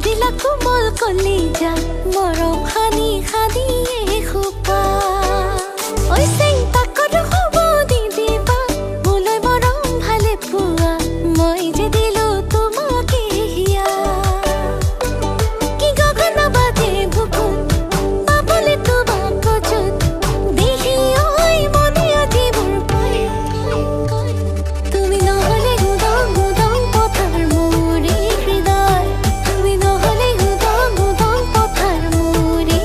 দিলা কোমল কলিজা মৰম সানি সানি এসোপা ঐ চেংটা কৰো হ'ব দি দিবা মোলৈ মৰম ভালে পোৱা মই যে দিলো তোমাকে হিয়া কি গগন বাজে বুকুত পাবলে তোমাক কচুত দেখি ঐ মনে আজি মোৰ পাই তুমি নহলে গুদং গুদং পথাৰ মোৰে হৃদয় তুমি নহলে গুদং গুদং পথাৰ মোৰে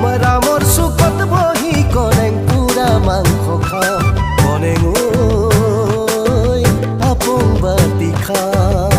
মৰামৰ চুকত বহি কৰেং পুৰা মাংস খাম কৰেং ঐ আপোন বাতি খাম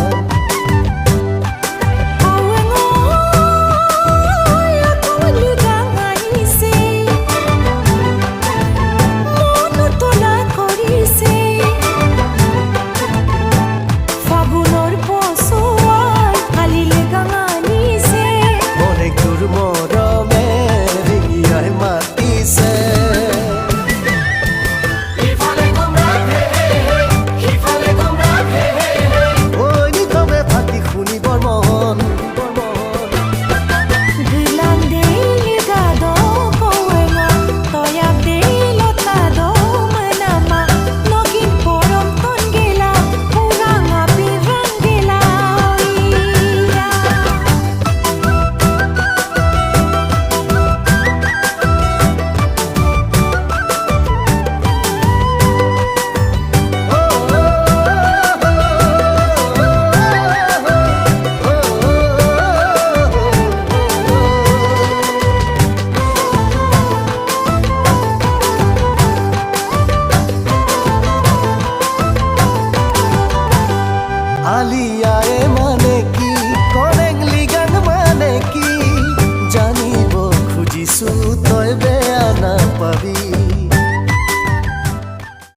আলিয়ায়ে